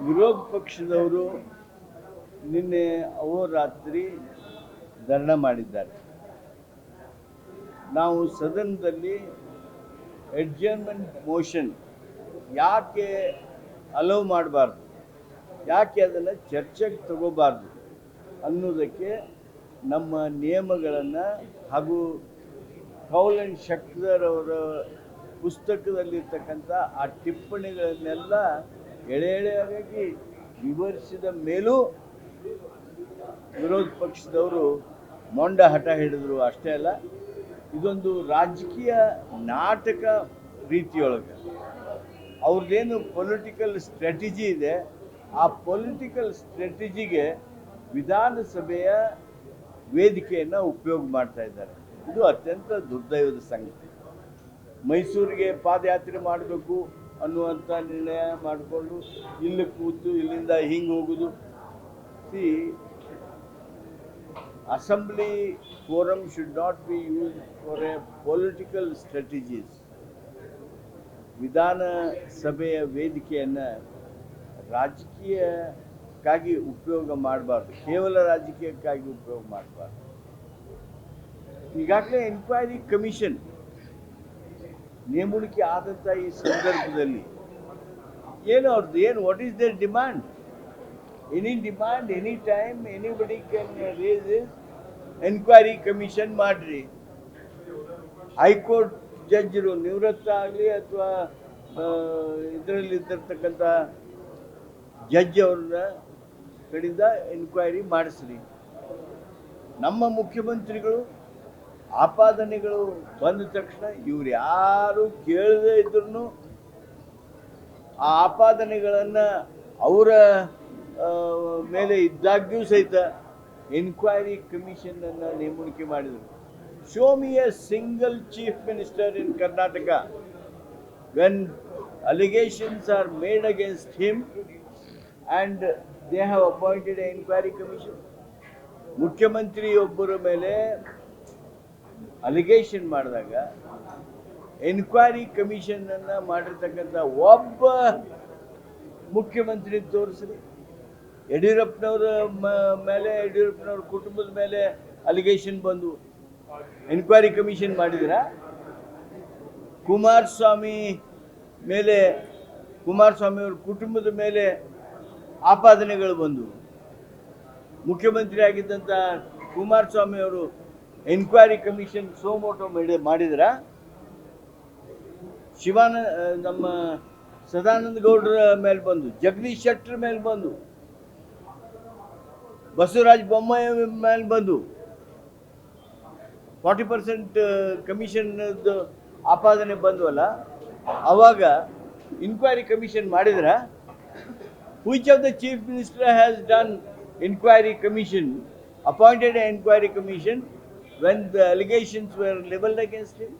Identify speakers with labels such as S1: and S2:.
S1: ವಿರೋಧ ಪಕ್ಷದವರು ನಿನ್ನೆ ಅಹೋರಾತ್ರಿ ಧರಣ ಮಾಡಿದ್ದಾರೆ. ನಾವು ಸದನದಲ್ಲಿ ಅಡ್ಜರ್ನ್ಮೆಂಟ್ ಮೋಷನ್ ಯಾಕೆ ಅಲೌ ಮಾಡಬಾರ್ದು, ಯಾಕೆ ಅದನ್ನು ಚರ್ಚೆಗೆ ತಗೋಬಾರ್ದು ಅನ್ನೋದಕ್ಕೆ ನಮ್ಮ ನಿಯಮಗಳನ್ನು ಹಾಗೂ ಕೌಲ್ ಅಂಡ್ ಶಕ್ದರ್ ಅವರ ಪುಸ್ತಕದಲ್ಲಿರ್ತಕ್ಕಂಥ ಆ ಟಿಪ್ಪಣಿಗಳನ್ನೆಲ್ಲ ಎಳೆ ಎಳೆಯಾಗಿ ವಿವರಿಸಿದ ಮೇಲೂ ವಿರೋಧ ಪಕ್ಷದವರು ಮೊಂಡ ಹಠ ಹಿಡಿದ್ರು. ಅಷ್ಟೇ ಅಲ್ಲ, ಇದೊಂದು ರಾಜಕೀಯ ನಾಟಕ ರೀತಿಯೊಳಗೆ ಅವ್ರದ್ದೇನು ಪೊಲಿಟಿಕಲ್ ಸ್ಟ್ರಾಟಜಿ ಇದೆ, ಆ ಪೊಲಿಟಿಕಲ್ ಸ್ಟ್ರಾಟಜಿಗೆ ವಿಧಾನಸಭೆಯ ವೇದಿಕೆಯನ್ನು ಉಪಯೋಗ ಮಾಡ್ತಾ ಇದ್ದಾರೆ. ಇದು ಅತ್ಯಂತ ದುರ್ದೈವದ ಸಂಗತಿ. ಮೈಸೂರಿಗೆ ಪಾದಯಾತ್ರೆ ಮಾಡಬೇಕು ಅನ್ನುವಂಥ ನಿರ್ಣಯ ಮಾಡಿಕೊಂಡು ಇಲ್ಲಿ ಕೂತು ಇಲ್ಲಿಂದ ಹಿಂಗೆ ಹೋಗೋದು. C, assembly forum should not be use for A political strategies. ವಿಧಾನಸಭೆಯ ವೇದಿಕೆಯನ್ನು ರಾಜಕೀಯಕ್ಕಾಗಿ ಉಪಯೋಗ ಮಾಡಬಾರ್ದು, ಕೇವಲ ರಾಜಕೀಯಕ್ಕಾಗಿ ಉಪಯೋಗ ಮಾಡಬಾರ್ದು. ಈಗಾಗಲೇ ಎನ್ಕ್ವೈರಿ ಕಮಿಷನ್ ನೇಮಣಿಕೆ ಆದಂಥ ಈ ಸಂದರ್ಭದಲ್ಲಿ ಏನು ಅವ್ರದ್ದು ಏನು, what is there demand? Any demand, any time anybody can raise is enquiry commission ಮಾಡಿರಿ. ಹೈಕೋರ್ಟ್ ಜಡ್ಜರು ನಿವೃತ್ತ ಆಗಲಿ ಅಥವಾ ಇದರಲ್ಲಿದ್ದಿರ್ತಕ್ಕಂಥ ಜಡ್ಜ್ ಅವ್ರನ್ನ ಕಡೆಯಿಂದ ಎನ್ಕ್ವೈರಿ ಮಾಡಿಸ್ರಿ. ನಮ್ಮ ಮುಖ್ಯಮಂತ್ರಿಗಳು ಆಪಾದನೆಗಳು ಬಂದ ತಕ್ಷಣ ಇವ್ರು ಯಾರು ಕೇಳದೇ ಇದ್ರೂ ಆ ಆಪಾದನೆಗಳನ್ನು ಅವರ ಮೇಲೆ ಇದ್ದಾಗ್ಯೂ ಸಹಿತ ಎನ್ಕ್ವೈರಿ ಕಮಿಷನನ್ನು ನೇಮಣಿಕೆ ಮಾಡಿದರು. Show me a single chief minister in Karnataka when allegations are made against him and they have appointed an inquiry commission. ಮುಖ್ಯಮಂತ್ರಿ ಒಬ್ಬರ ಮೇಲೆ ಅಲಿಗೇಷನ್ ಮಾಡಿದಾಗ ಎನ್ಕ್ವೈರಿ ಕಮಿಷನನ್ನು ಮಾಡಿರ್ತಕ್ಕಂಥ ಒಬ್ಬ ಮುಖ್ಯಮಂತ್ರಿ ತೋರಿಸ್ರಿ. ಯಡಿಯೂರಪ್ಪನವರ ಮೇಲೆ, ಯಡಿಯೂರಪ್ಪನವ್ರ ಕುಟುಂಬದ ಮೇಲೆ ಅಲಿಗೇಷನ್ ಬಂದು ಎನ್ಕ್ವೈರಿ ಕಮಿಷನ್ ಮಾಡಿದಿರಾ? ಕುಮಾರಸ್ವಾಮಿ ಮೇಲೆ, ಕುಮಾರಸ್ವಾಮಿಯವ್ರ ಕುಟುಂಬದ ಮೇಲೆ ಆಪಾದನೆಗಳು ಬಂದು ಮುಖ್ಯಮಂತ್ರಿ ಆಗಿದ್ದಂಥ ಕುಮಾರಸ್ವಾಮಿಯವರು ಎನ್ಕ್ವೈರಿ ಕಮಿಷನ್ ಸೋಮೋಟೋ ಮಾಡಿದ್ರ? ನಮ್ಮ ಸದಾನಂದ ಗೌಡರ ಮೇಲೆ ಬಂದು, ಜಗದೀಶ್ ಶೆಟ್ಟರ್ ಮೇಲೆ ಬಂದು, ಬಸವರಾಜ ಬೊಮ್ಮಾಯಿ ಮೇಲೆ ಬಂದು 40% ಕಮಿಷನ್ದು ಆಪಾದನೆ ಬಂದವಲ್ಲ, ಅವಾಗ ಇನ್ಕ್ವೈರಿ ಕಮಿಷನ್ ಮಾಡಿದ್ರ? Which of the chief minister has done inquiry commission, appointed an inquiry commission when the allegations were leveled against him?